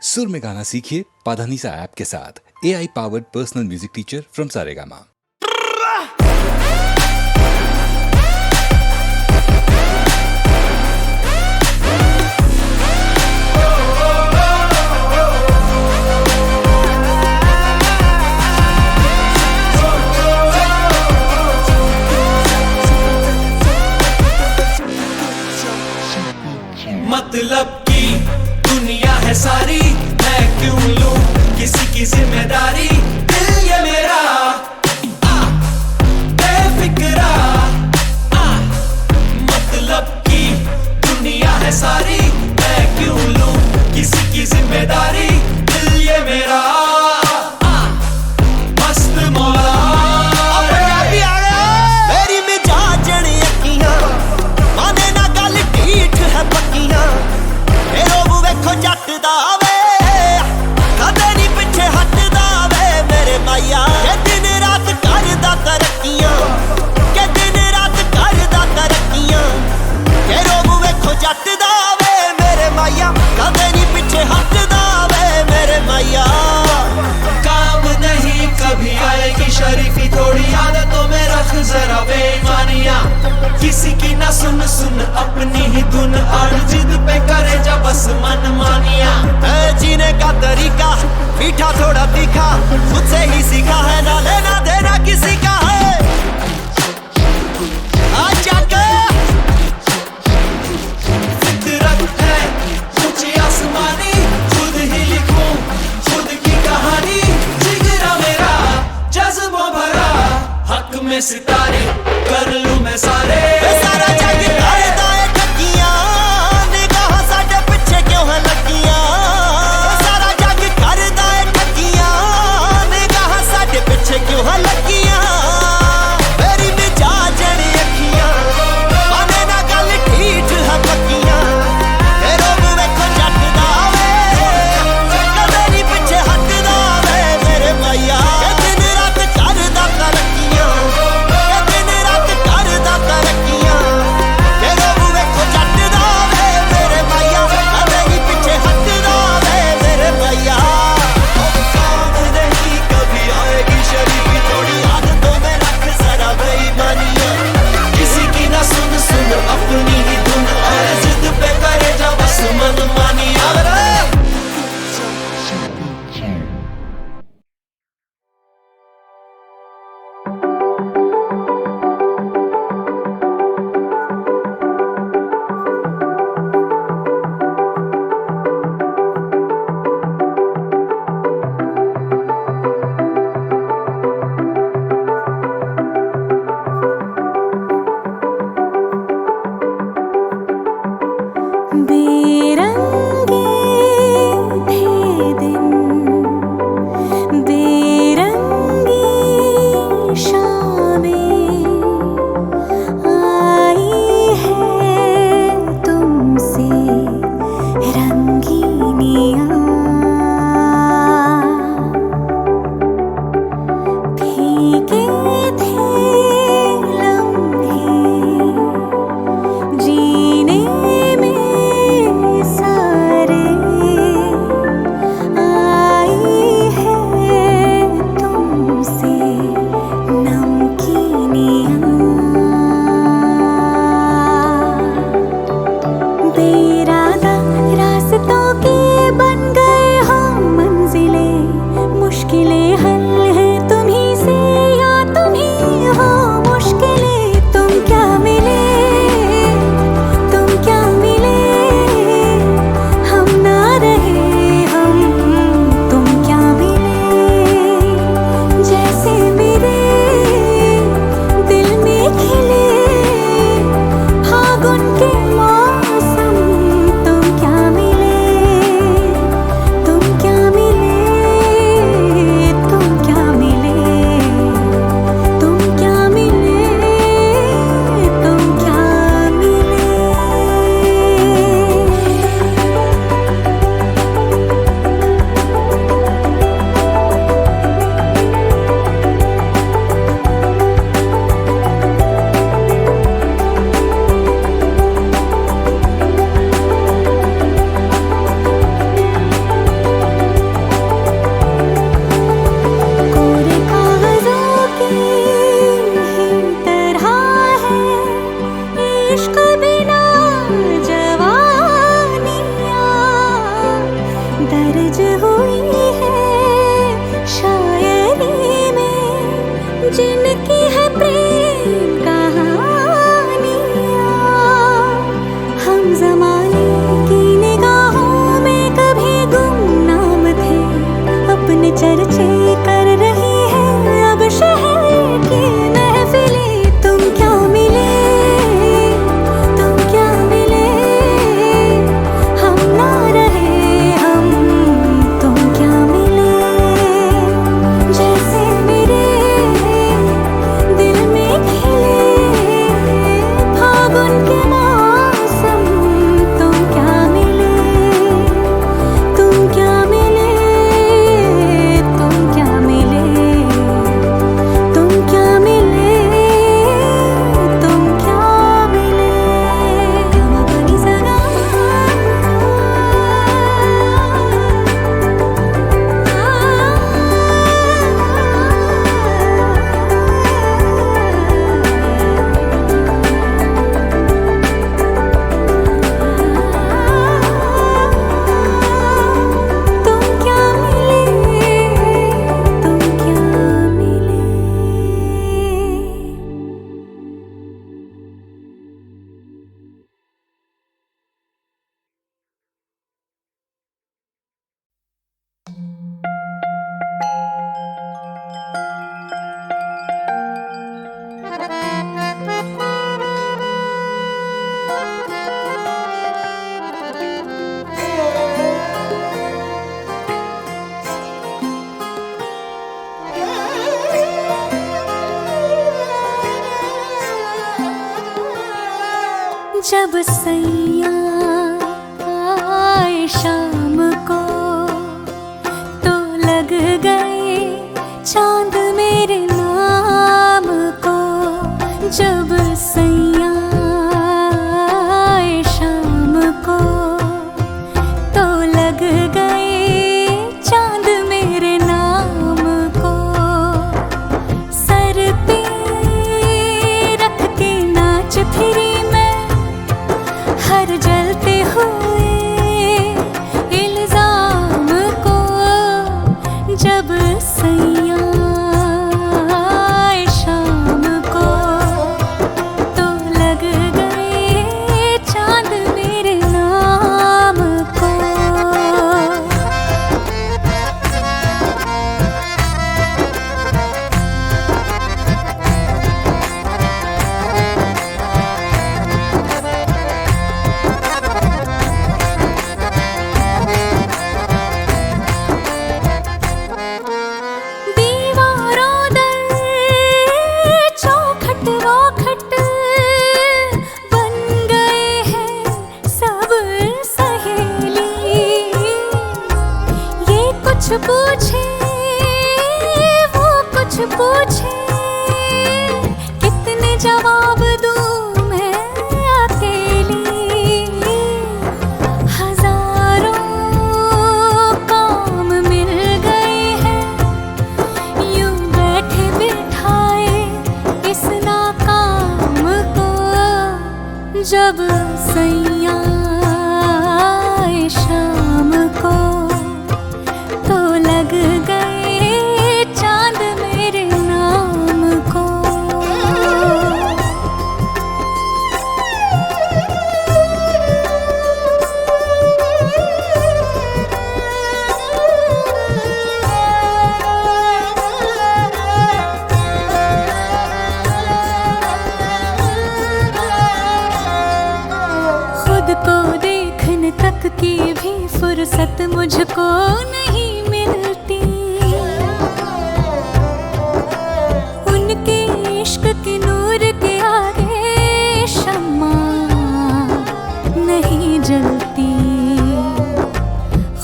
सुर में गाना सीखिए पाधानीसा ऐप के साथ। AI powered personal music teacher from Saregama. मतलब की दुनिया है सारी, मैं क्यों लूं किसी की जिम्मेदारी। दिल ये मेरा बेफिक्रा, मतलब की दुनिया है सारी, मैं क्यों लूं किसी की जिम्मेदारी। दिल ये मेरा मस्त मौला। मेरी मिजाज जने अखियां माने ना गल ठीक है पक्कियां। मेरो वेखो जट दा वे कदे नहीं पिछे हटदा वे मेरे माया। के दिन रात करदा तरक्कियां, के दिन रात करदा तरक्कियां। मेरो वेखो जट दा वे मेरे माया, कदे नहीं पिछे हटदा वे मेरे माया। काम नहीं कभी आएगी शरीफी, थोड़ी आदतों में रख जरा बेईमानियां। किसी की ना सुन सुन अपनी ही धुन, और जिद पे करे जा बस मन मानिया। जीने का तरीका मीठा थोड़ा तीखा, खुद से ही सीखा है, ना लेना देना किसी का है। आजा के फितरत है ऊंची आसमानी, खुद ही लिखूं खुद की कहानी। जिगरा मेरा जज्बों भरा, हक में सितारे कर लूं मैं सारे। सारा जग करदा है ठगियां, निगाह साडे पिछे क्यों है लगियां। सारा जग करदा है ठगियां, निगाह साडे पिछे क्यों है लगियां। मेरी मिजाज जड़ी अखियां माने ना गल ठीक है पक्कियां। तेरो मुंह वेखो जट दा वे कदे नहीं पिछे हटदा वे मेरे माया। के दिन रात करदा तरक्कियां, के दिन रात करदा तरक्कियां। तेरो मुंह वेखो जट दा वे मेरे माया, कदे नहीं पिछे हटदा वे मेरे माया। काम नहीं कभी आएगी शरीफी, थोड़ी आदतों में रख जरा बेईमानियां। किसी की ना सुन सुन अपनी ही धुन, और जिद पे करे जा बस मन मानिया। बेरंगे थे दिन, बेरंगी शामें आई है तुमसे रंगीनियाँ। फीके थे लम्हे जीने में सारे, आई है तुमसे नमकीनियाँ। बेइरादा रास्तों के बन दर्ज हुई है शायरी में, जिनकी है प्रेम कहानियाँ। हम ज़माने की निगाहों में कभी गुमनाम थे, अपने चर्चे कर रही है अब शहर की महफिलें। तुम क्या मिले, तुम क्या मिले, हम ना रहे हम, तुम क्या मिले। जैसे मेरे दिल में खिले फागुन के मौसम, तुम क्या मिले, तुम क्या मिले, तुम क्या मिले, तुम क्या मिले, तुम क्या मिले। गमगनी सगा तुम क्या मिले, तुम क्या मिले। जब सैया आए शाम को तो लग गए चांद मेरे नाम को। जब सैया आए शाम को तो लग गए चांद मेरे नाम को। सर पे रख के नाच फिरी हर जलते हुए इल्जाम को। जब सैया आए शाम को तो लग गए चांद मेरे नाम को। कुछ पूछे वो कुछ पूछे, कितने जवाब दूं मैं अकेली। हजारों काम मिल गए हैं यूं बैठे बिठाए इस नाकाम को। जब सैया आए शाम को तो लग गए चांद मेरे नाम को। खुद को देखने तक की भी फुर्सत मुझको नहीं मिलती। उनके इश्क के नूर के आगे शम्मा नहीं जलती।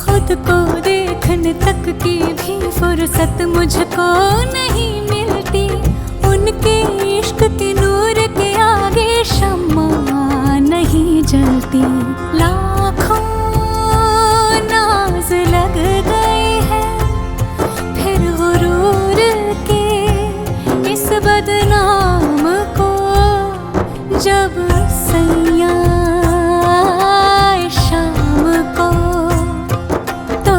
खुद को देखने तक की भी फुर्सत मुझको नहीं मिलती। उनके इश्क के नूर के आगे शम्मा नहीं जलती। लाखों नाज लग गए हैं फिर गुरूर के इस बदनाम को। जब सैया आए शाम को तो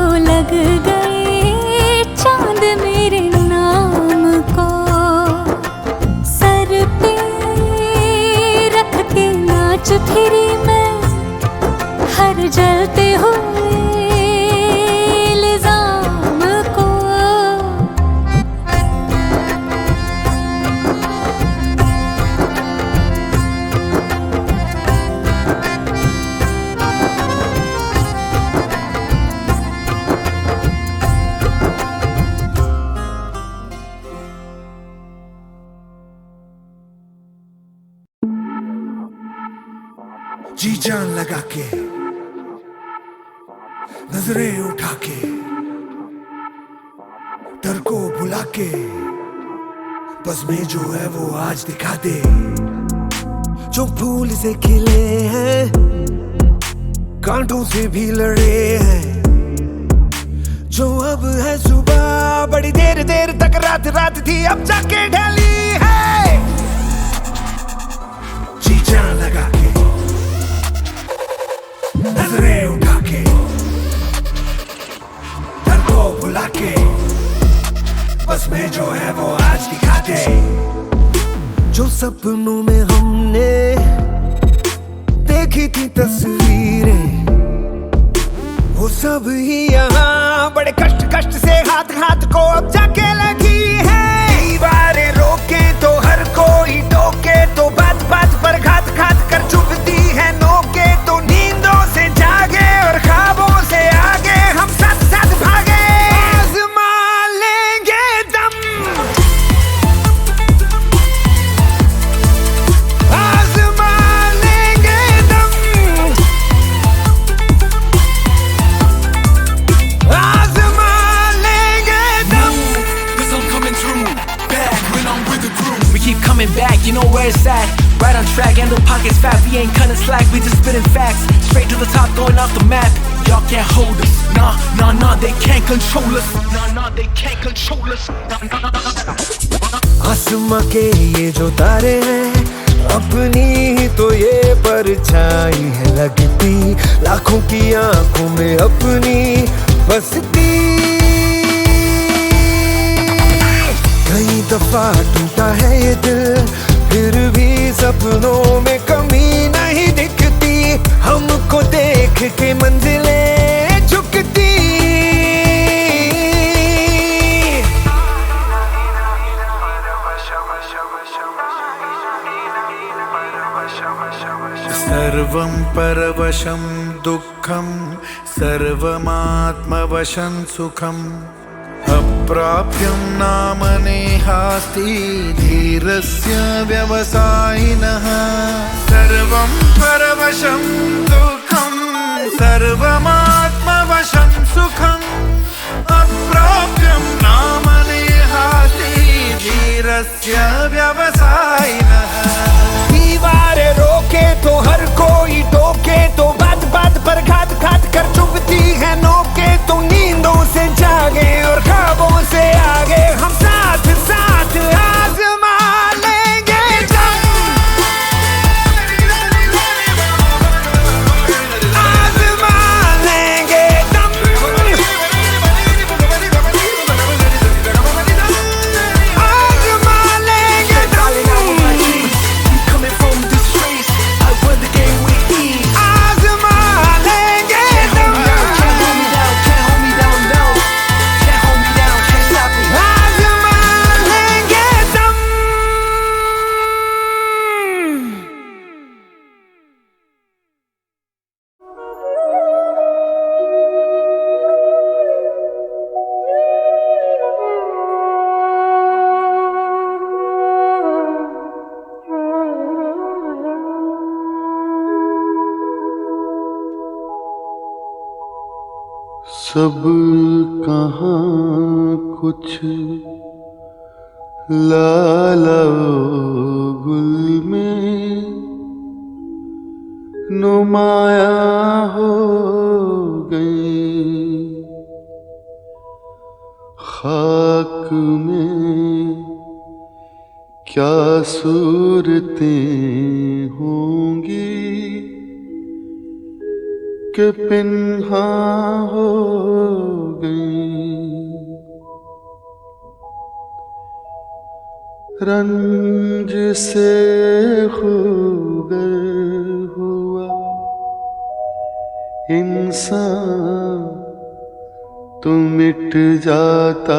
सोच फिरी मैं हर जलते हुए इल्जाम को। जी जान लगा के नजरें उठा के डर को भुला के बस में जो है वो आज दिखा दे। जो फूल से खिले हैं कांटों से भी लड़े हैं, जो अब है सुबह बड़ी देर देर तक रात रात थी अब जाके ढली है। जी जान लगा के नजरें उठा के डर को भुला के बस में जो है वो आज दिखा दे। जो सपनों में हमने देखी थी तस्वीरें वो सब ही यहाँ बड़े कष्ट कष्ट से हाथ हाथ को अब जाके लगी है। दीवारें रोके तो हर कोई टोके तो बात बात पर घात घात कर चुभती है नोके तो नींदों से जागे और ख्वाबों से आगे हम साथ साथ भागे। आज़मा लेंगे दम, आज़मा लेंगे दम, आज़मा लेंगे दम। 'Cause I'm coming through, back when I'm with the crew. We keep coming back, you know where it's at. Right on track and the pockets fat. We ain't cutting slack, we just spitting facts. Straight to the top, going off the map. Y'all can't hold us. Nah, nah, nah, they can't control us. Nah, nah, they can't control us. Nah, nah, nah, nah. आसमां के ये जो तारे हैं अपनी ही तो ये परछाई है लगती लाखों की आंखों में अपनी बसती। कई दफा टूटा है ये दिल फिर भी सपनों में कमी नहीं दिखती, हमको देख के मंजिलें झुकती। सर्वं परवशं दुःखं सर्वमात्मवशं सुखम् अप्राप्यं नाम नेहास्ति धीरस्य व्यवसायिनः। सर्वं परवशं दुःखं सर्वमात्मवशं सुखम् अप्राप्यं नाम नेहास्ति धीरस्य व्यवसायिनः। दीवारें रोके तो हर कोई टोके तो बात बात पर घात घात कर चुभती है नोके तो नींदों से जागे और ख्वाबों से आगे हम साथ साथ आज़मा लेंगे दम, आज़मा लेंगे दम, आज़मा लेंगे दम, Coming from the streets, I won the game with ease. आज़मा लेंगे दम, Can't hold me down, can't hold me down, no. Can't hold me down, can't stop me. आज़मा लेंगे दम। सब कहाँ कुछ लाला गुल में नुमाया हो गए, खाक में क्या सूरतें होंगी के पिन्हा हो गई। रंज से खूगर हो इंसान तो मिट जाता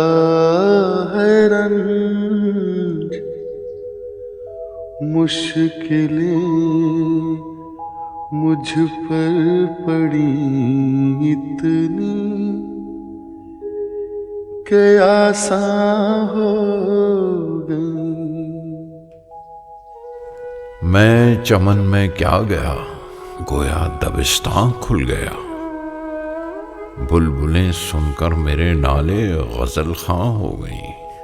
है रंज, मुश्किलें मुझ पर पड़ी इतनी के आसान हो गई। मैं चमन में क्या गया, गोया दबिस्तां खुल गया। बुलबुलें सुनकर मेरे नाले गजल खां हो गई।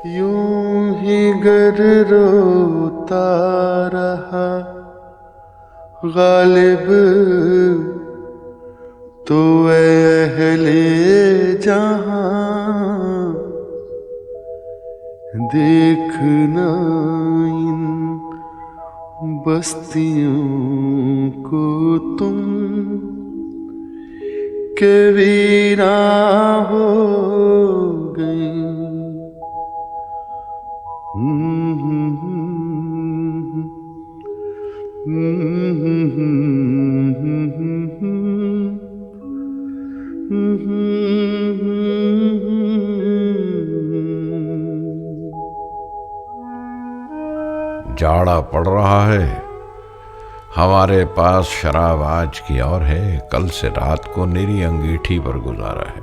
यूं ही गर रोता रहा गालिब तो अहले जहां, देखना इन बस्तियों को तुम के वीरा हो गई। जाड़ा पड़ रहा है, हमारे पास शराब आज की और है, कल से रात को निरी अंगीठी पर गुजारा है।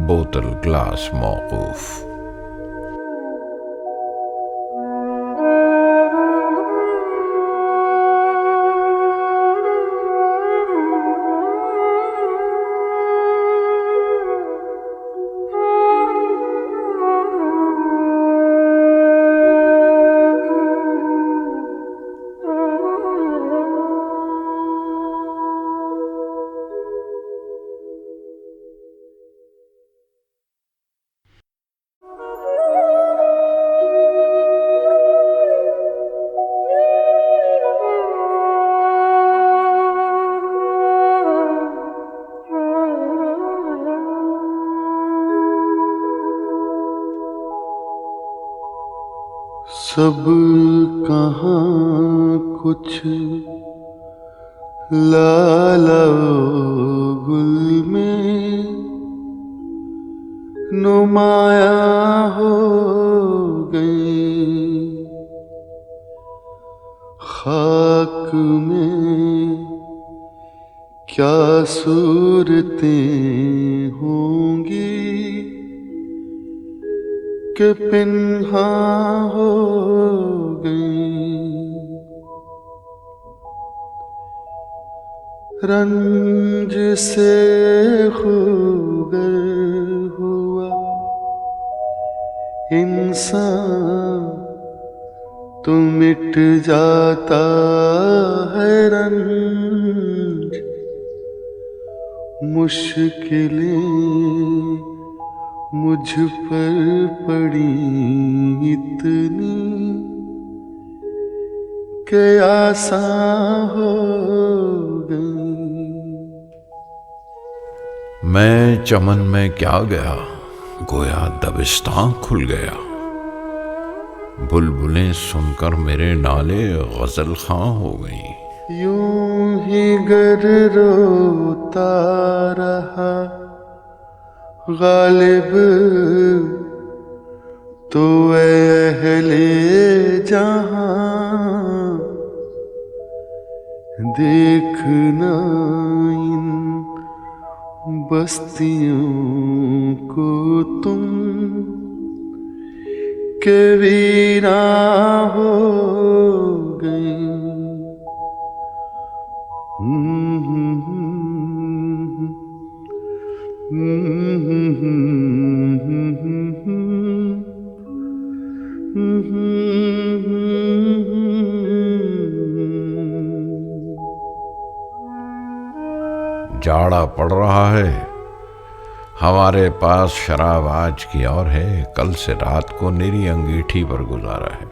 बोतल ग्लास मौकूफ। सब कहाँ कुछ लाला गुल में नुमाया हो गई। खाक में क्या सूरतें होंगी के पिन्हा हो गई। रंज से खूगर हुआ इंसान तो मिट जाता है रंज, मुश्किलें मुझ पर पड़ी इतनी के आसान हो गई। मैं चमन में क्या गया, गोया दबिस्तां खुल गया। बुलबुलें सुनकर मेरे नाले गजल खां हो गई। यूं ही गर रोता रहा गालिब तो अहले जहां, देखना इन बस्तियों को तुम के वीरा हो गई। जाड़ा पड़ रहा है, हमारे पास शराब आज की और है, कल से रात को निरी अंगीठी पर गुजारा है।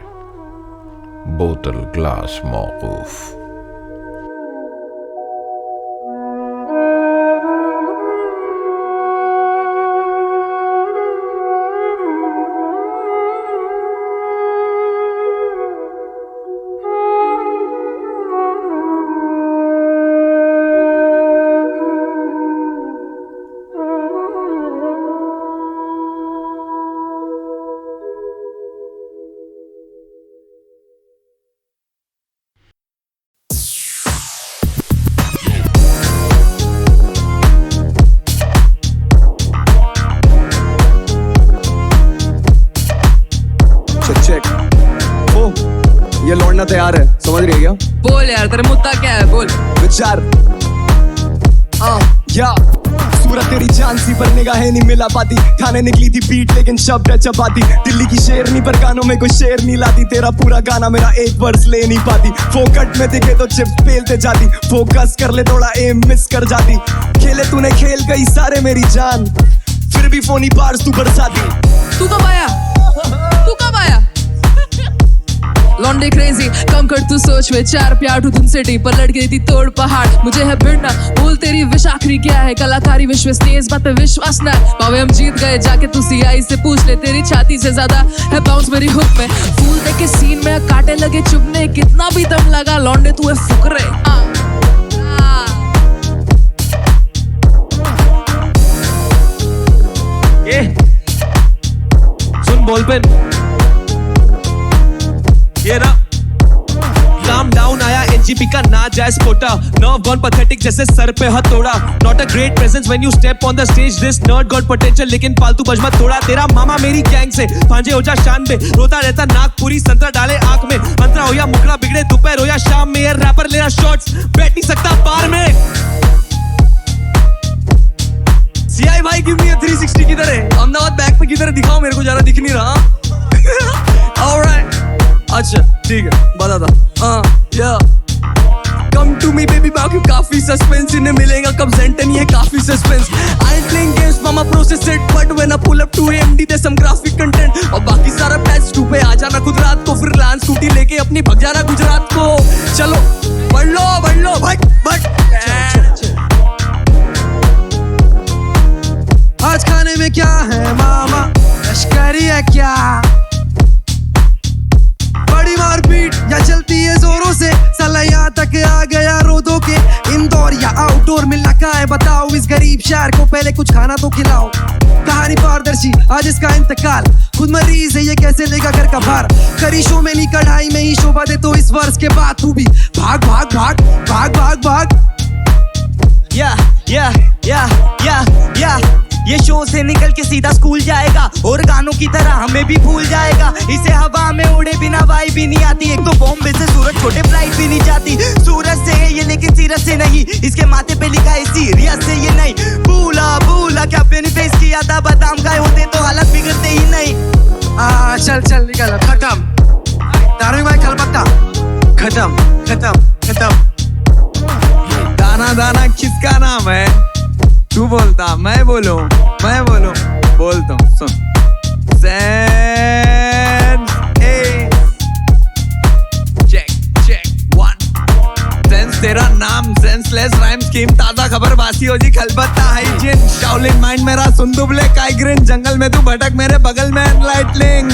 बोतल ग्लास मौकूफ। पढ़ना तैयार है, समझ रही है क्या? बोल यार तेरा मुद्दा क्या है, बोल। विचार या सूरत तेरी झांसी पर निगाहें नहीं मिला पाती, खाने निकली थी बीट लेकिन शब्द है चपाती, दिल्ली की शेरनी पर गानों में कोई शेर नहीं लाती, तेरा पूरा गाना मेरा एक वर्स ले नहीं पाती, फोकट में दिखे तो चिप्स पेलते जाती, फोकस कर ले थोड़ा एम मिस कर जाती, खेले तूने खेल कई सारे मेरी जान, फिर भी फोनी बार्स तू बरसाती। तू कब आया, तू कब आया? लॉन्डे क्रेजी कम कर तू सोच विचार, प्यार टू तुम सिटी पर लड़ गई थी तोड़ पहाड़, मुझे है भिड़ना बोल तेरी विश आखिरी क्या है, कलाकारी विश्वसनीय इस बात पे विश्वास ना, पावे हम जीत गए जाके तू सीआई से पूछ ले, तेरी छाती से ज्यादा है बाउंस मेरी हुक में, फूल देख के सीन में कांटे लगे चुभने, कितना भी दम लगा लॉन्डे तू है फुकरे। सुन बोल पे ये ना काम डाउन आया एनजीपी का ना जाए स्पोटा, नर्व गॉन पैथेटिक जैसे सर पे हथौड़ा, not a great presence when you step on the stage, this nerd got potential लेकिन फालतू बजमत थोड़ा, तेरा मामा मेरी गैंग से भांजे हो जा शान पे, रोता रहता नाक पूरी संतरा डाले आंख में, अंतरा हो या मुखड़ा बिगड़े दोपहर हो या शाम में, ये रैपर ले रहा शॉट्स बैठ नहीं सकता पार में, सीआई भाई गिव मी 360 किधर है, अहमदाबाद बैक पे किधर है दिखाओ मेरे को, जरा दिख नहीं रहा। ऑलराइट अच्छा ठीक है बताता या कम टू मी बेबी, बाकी काफी सस्पेंस, इन्हें मिलेगा कब सेंट नहीं है काफी suspense, I am playing games मामा process it but when I pull up to MD they some graphic content, और बाकी सारा पैच टू पे आ जाना खुद रात को, फिर लांस स्कूटी लेके अपनी भग जाना गुजरात को, चलो बढ़ लो बट आज खाने में क्या है मामा, लश्करी है क्या, बड़ी मारपीट या चलती है जोरों से, साला यहाँ तक आ गया रो दो के, इंदौर या आउटडोर मिलना कहाँ है बताओ, इस गरीब शहर को पहले कुछ खाना तो खिलाओ, कहानी पारदर्शी आज इसका इंतकाल, खुद मरीज है ये कैसे लेगा घर का भार, करी शो में नहीं कढ़ाई में ही शोभा दे, तो इस वर्ष के बाद तू भी भाग भाग भाग भाग भाग भाग, या ये शो से निकल के सीधा स्कूल जाएगा, और गानों की तरह हमें भी भूल जाएगा, इसे हवा में उड़े बिना वाई भी नहीं आती, एक तो बॉम्बे से सूरत छोटे फ्लाइट भी नहीं जाती, सूरत से है ये लेकिन सीरत से नहीं, इसके माथे पे लिखा है सीरियस से ये नहीं, भूला क्या पेनी फेस किया था, बादाम खाए होते तो हालत बिगड़ते ही नहीं, चल निकल खत्म, दारू भाई कलपत्ता खत्म, दाना किसका नाम है, तू बोलता मैं बोलूं बोलता हूँ सुन, चेक 1 सेंस तेरा नाम, सेंसलेस राइम स्कीम, ताजा खबर बासी हो जी खलबत्ता हाइजीन, शाओलिन माइंड मेरा सुंदुबले काइग्रिन, जंगल में तू भटक मेरे बगल में लाइटलिंग,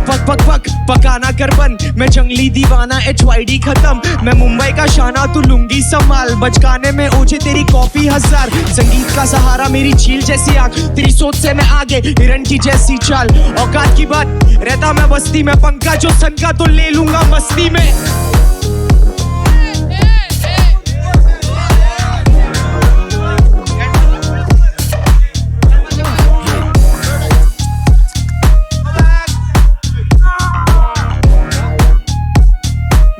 पक पकाना कर बन, मैं जंगली दीवाना HYD खत्म, मैं मुंबई का शाना तू लुंगी संभाल, बचकाने में ओझे तेरी कॉफी 1000, संगीत का सहारा मेरी झील जैसी आंख, तेरी सोच से मैं आगे हिरन की जैसी चाल, औकात की बात रहता मैं बस्ती में, पंखा जो सन का तो ले लूंगा मस्ती में,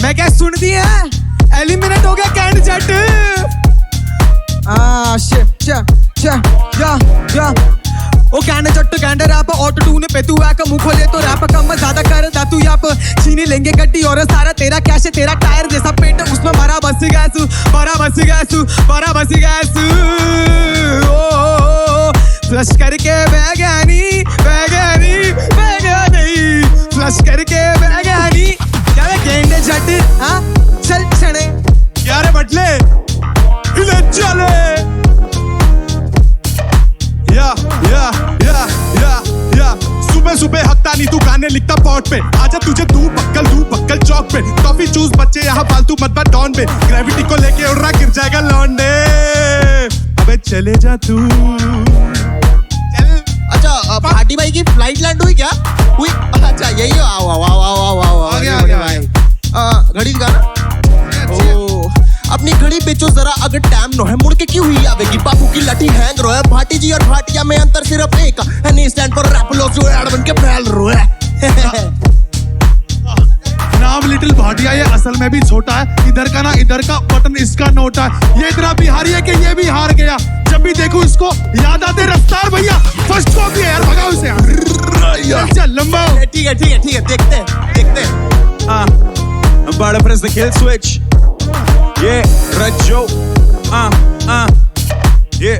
मैं क्या सुन दी है एलिमिनेट हो गया कैंड जट, ओ कैंड जट कैंड रैप ऑटो टून पे तू आका मुंह खोले तो रैप कम ज्यादा कर दा तू यहाँ पर छीनी लेंगे गड्डी और सारा तेरा कैश है, तेरा टायर जैसा पेट उसमें भरा बस गैस फ्लश करके बैगानी फ्लश करके बैगानी क्या गेंडे जट, हाँ चल छड़े यार बटले चले या सुबह हकता नहीं तू गाने लिखता पॉट पे, आजा तुझे दू बक्कल चौक पे, टॉफी चूज बच्चे यहाँ फालतू मत बा डॉन पे, ग्रेविटी को लेके उड़ रहा गिर जाएगा लौंडे, अबे चले जा तू चल। अच्छा पार्टी भाई की फ्लाइट लैंड हुई क्या, हुई, अच्छा यही आओ आ गया भाई, घड़ी गाना, ओ अपनी घड़ी बेचो जरा अगर टाइम नो है मुड़ के क्यों ही आवेगी बापू की लठी हैंग रो है भाटी जी और भाटिया में अंतर सिर्फ एक एन स्टैंड फॉर रैपलो जो ऐड बन के फैल रो है नाम लिटिल भाटिया ये असल में भी छोटा है इधर का ना इधर का बटन इसका नोटा है ये इतना बिहारी है कि ये भी हार गया जब भी देखूं इसको याद आते रफ्तार भैया फर्स्ट कॉपी है यार भगाओ इसे चल लंबा ठीक है देखते Bada press the kill switch. Yeah, Rajo. Yeah.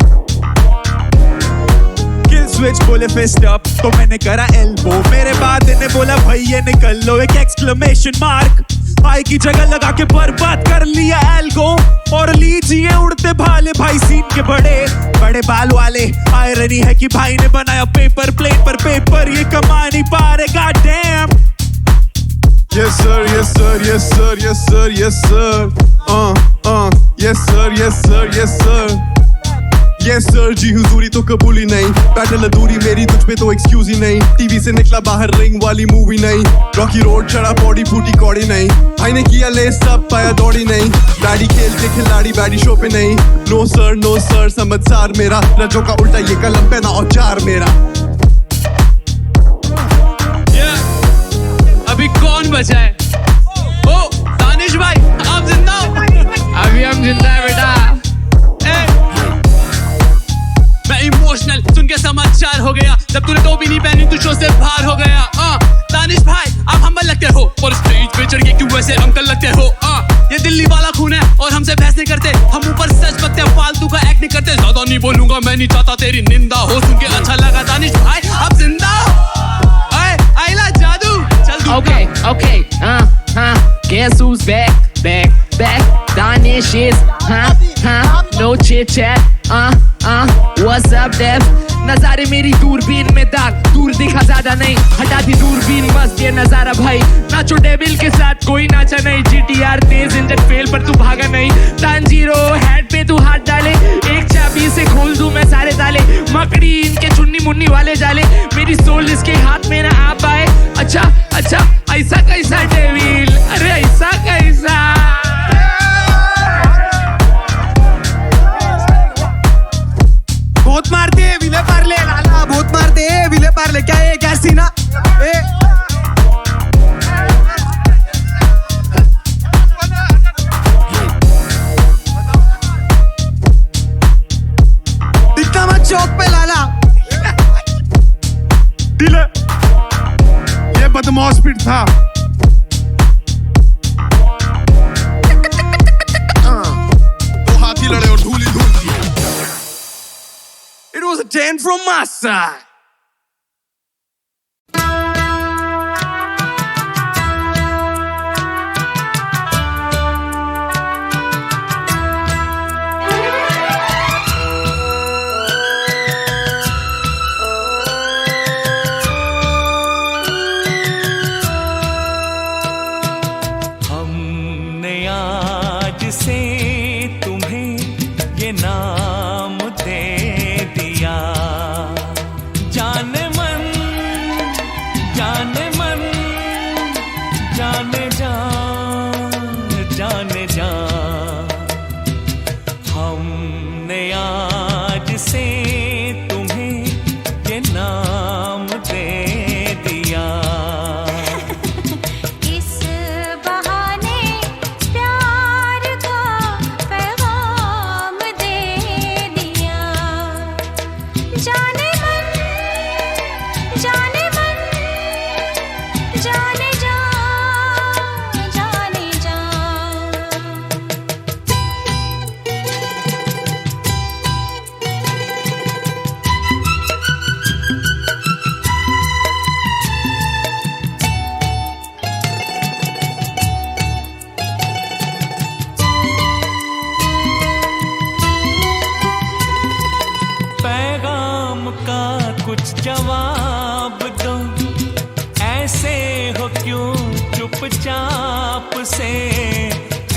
Kill switch बोले fist up तो मैंने करा elbow मेरे बाद इन्हें बोला भैया निकल लो एक exclamation mark भाई की जगह लगा के बर्बाद कर लिया एल्गो और लीजिए उड़ते भाले भाई सीन के बड़े बाल वाले आयरनी है कि भाई ने बनाया पेपर प्लेट पर पेपर ये कमा नहीं पा रहे God damn Yes sir, yes sir, yes sir, yes sir, yes sir. Yes sir, yes sir, yes sir. Yes sir जी हुजूरी तो कबूली नहीं बैटल अधूरी मेरी तुझ पे तो एक्सक्यूज ही नहीं टीवी से निकला बाहर रिंग वाली मूवी नहीं रॉकी रोड चढ़ा बॉडी फूटी कौड़ी नहीं भाई ने किया ले सब पाया दौड़ी नहीं डैडी खेल के खिलाड़ी बैडी शो पे नहीं नो सर समझदार मेरा रजों का उल्टा ये कलम पे ना औजार मेरा अभी कौन बचा है? ओ दानिश भाई आप जिंदा हो? अभी हम जिंदा है बेटा मैं इमोशनल सुन के समाचार हो गया जब तूने टोपी नहीं पहनी तू शो से बाहर हो गया दानिश भाई आप हम्बल लगते हो और स्टेज पे चढ़ के क्यों वैसे अंकल लगते हो ये दिल्ली वाला खून है और हमसे बहस नहीं करते हम ऊपर सच बकते हैं फालतू का एक्ट नहीं करते ज्यादा नहीं बोलूंगा मैं नहीं चाहता तेरी निंदा हो सुन के अच्छा लगा दानिश भाई आप जिंदा हो आइला जादू Okay, guess who's back, Danish is, no chit chat, what's up, Dev? नजारे मेरी दूरबीन में दाग दूर दिखा ज्यादा नहीं हटा दी दूरबीन मस्त ये नजारा भाई नाचो डेविल के साथ कोई नाचा नहीं GTR तेज इंजन फेल पर तू भागा नहीं तांजीरो हेड पे तू हाथ डाले एक चाबी से खोल दूं मैं सारे ताले मकड़ी इनके चुन्नी मुन्नी वाले जाले मेरी सोल इसके हाथ में ना आ पाए अच्छा ऐसा कैसा डेविल अरे ऐसा कैसा बहुत मारते हैं विले पार्ले लाला बहुत मारते हैं विले पार्ले क्या है क्या सीना दिखता मत चौक पे लाला दिल ये बदमाश पिट था दो हाथी लड़े और धूल थी It was a 10 from my side. हमने आज से तुम्हें ये नाम दे दिया जाने मन जाने मन जाने जा हमने आज से तुम्हें ये नाम दे दिया इस बहाने प्यार का पैगाम दे दिया जाने मन जाने जा पैगाम का कुछ जवाब दो ऐसे हो क्यों चुपचाप से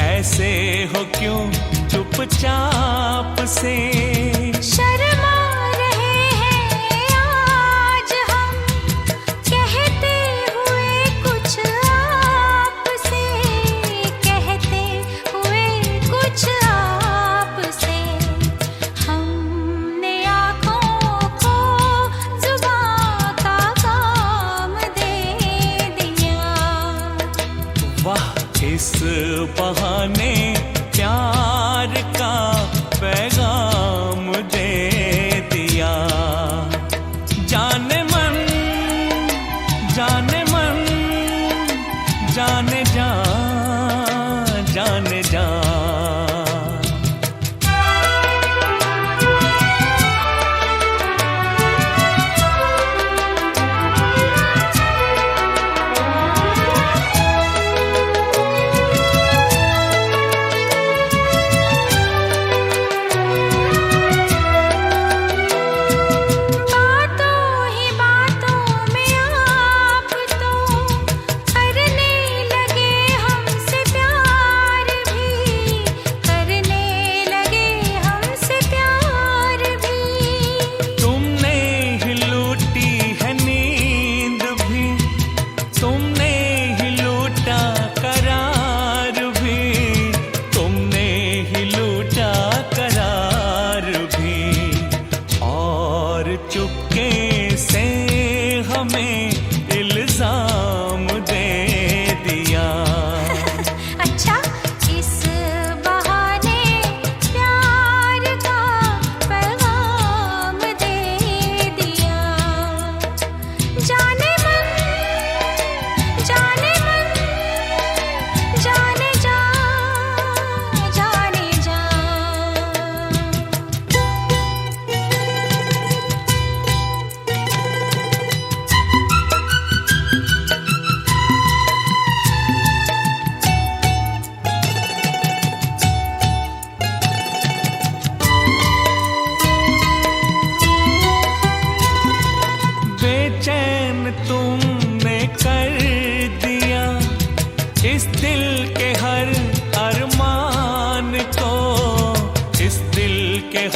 ऐसे हो क्यों चुपचाप से शर्मा रहे हैं आज हम कहते हुए कुछ आपसे कहते हुए कुछ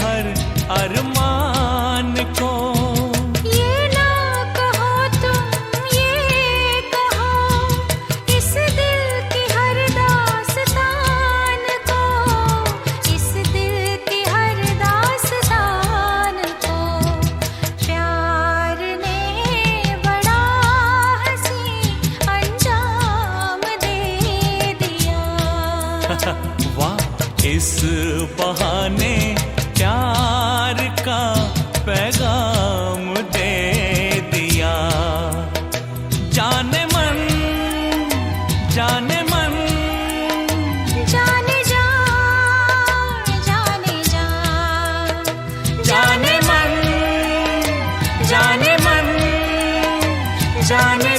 हर अरमान को। ये ना कहो तुम ये कहो इस दिल की हर दास्तान को, इस दिल की हर दास्तान को। प्यार ने बड़ा हंसी अंजाम दे दिया। वाह, इस बहाने प्यार का पैगाम दे दिया। जाने मन जाने मन जाने जा जाने जा जाने मन जाने मन जाने